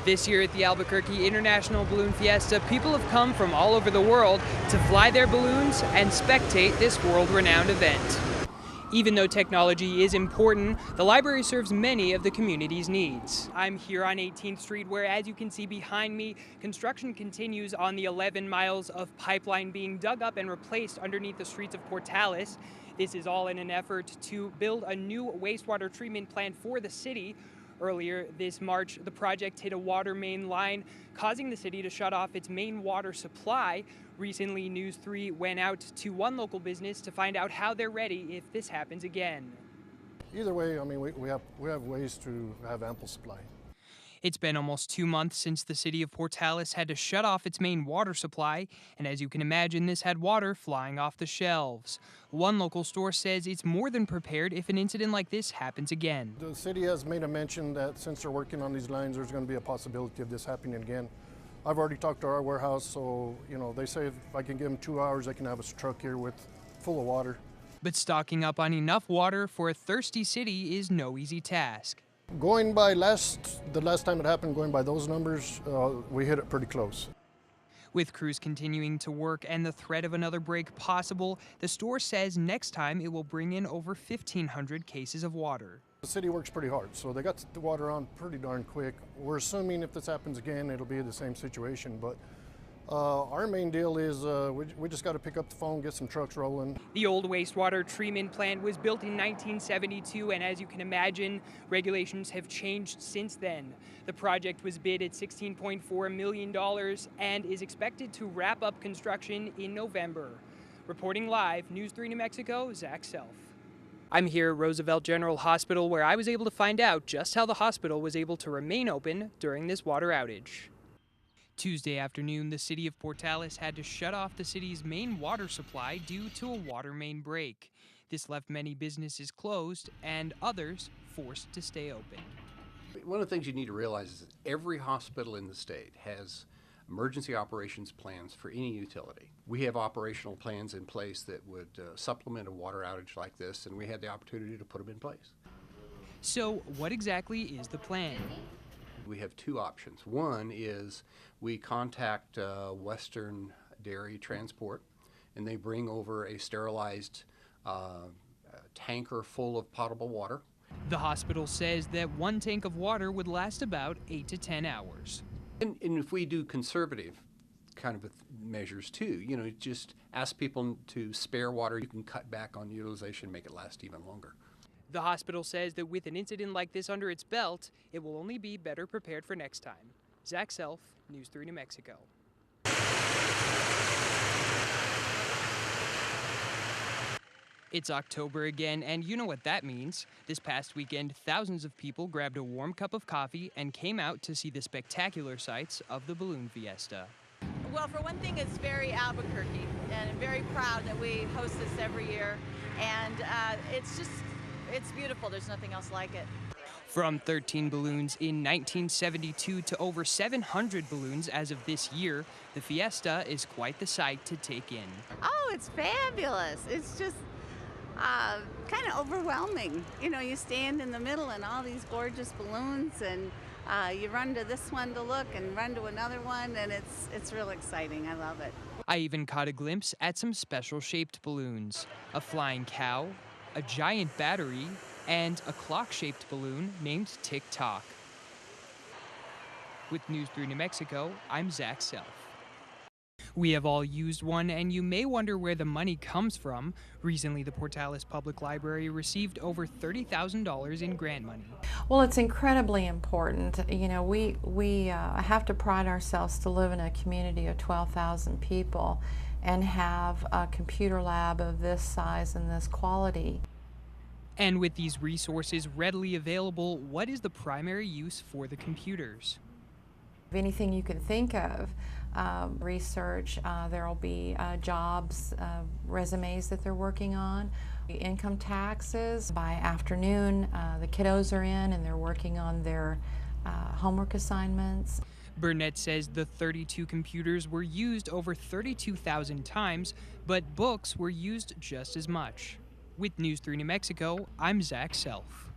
This year at the Albuquerque International Balloon Fiesta, people have come from all over the world to fly their balloons and spectate this world-renowned event. Even though technology is important, the library serves many of the community's needs. I'm here on 18th Street where, as you can see behind me, construction continues on the 11 miles of pipeline being dug up and replaced underneath the streets of Portales. This is all in an effort to build a new wastewater treatment plant for the city. Earlier this March, the project hit a water main line, causing the city to shut off its main water supply. Recently, News 3 went out to one local business to find out how they're ready if this happens again. Either way, I mean, we have ways to have ample supply. It's been almost 2 months since the city of Portales had to shut off its main water supply, and as you can imagine, this had water flying off the shelves. One local store says it's more than prepared if an incident like this happens again. The city has made a mention that since they're working on these lines, there's going to be a possibility of this happening again. I've already talked to our warehouse, so they say if I can give them 2 hours, I can have a truck here full of water. But stocking up on enough water for a thirsty city is no easy task. Going by the last time it happened, going by those numbers, we hit it pretty close. With crews continuing to work and the threat of another break possible, the store says next time it will bring in over 1,500 cases of water. The city works pretty hard, so they got the water on pretty darn quick. We're assuming if this happens again, it'll be the same situation, but our main deal is we just got to pick up the phone, get some trucks rolling. The old wastewater treatment plant was built in 1972, and as you can imagine, regulations have changed since then. The project was bid at $16.4 million and is expected to wrap up construction in November. Reporting live, News 3 New Mexico, Zach Self. I'm here at Roosevelt General Hospital, where I was able to find out just how the hospital was able to remain open during this water outage. Tuesday afternoon, the city of Portales had to shut off the city's main water supply due to a water main break. This left many businesses closed and others forced to stay open. One of the things you need to realize is that every hospital in the state has emergency operations plans for any utility. We have operational plans in place that would supplement a water outage like this, and we had the opportunity to put them in place. So what exactly is the plan? We have two options. One is we contact Western Dairy Transport, and they bring over a sterilized tanker full of potable water. The hospital says that one tank of water would last about 8 to 10 hours. And if we do conservative kind of measures too, just ask people to spare water, you can cut back on utilization, make it last even longer. The hospital says that with an incident like this under its belt, it will only be better prepared for next time. Zach Self, News 3 New Mexico. It's October again, and you know what that means. This past weekend, thousands of people grabbed a warm cup of coffee and came out to see the spectacular sights of the Balloon Fiesta. Well, for one thing, it's very Albuquerque, and I'm very proud that we host this every year. And it's beautiful. There's nothing else like it. From 13 balloons in 1972 to over 700 balloons as of this year, the Fiesta is quite the sight to take in. Oh, it's fabulous. It's just kind of overwhelming. You stand in the middle and all these gorgeous balloons, and you run to this one to look and run to another one, and it's real exciting. I love it. I even caught a glimpse at some special shaped balloons. A flying cow, a giant battery, and a clock-shaped balloon named Tick Tock. With News 3 New Mexico, I'm Zach Self. We have all used one, and you may wonder where the money comes from. Recently, the Portales Public Library received over $30,000 in grant money. Well, it's incredibly important. We have to pride ourselves to live in a community of 12,000 people and have a computer lab of this size and this quality. And with these resources readily available, what is the primary use for the computers? Anything you can think of, research, there will be jobs, resumes that they're working on, income taxes. By afternoon, the kiddos are in and they're working on their homework assignments. Burnett says the 32 computers were used over 32,000 times, but books were used just as much. With News 3 New Mexico, I'm Zach Self.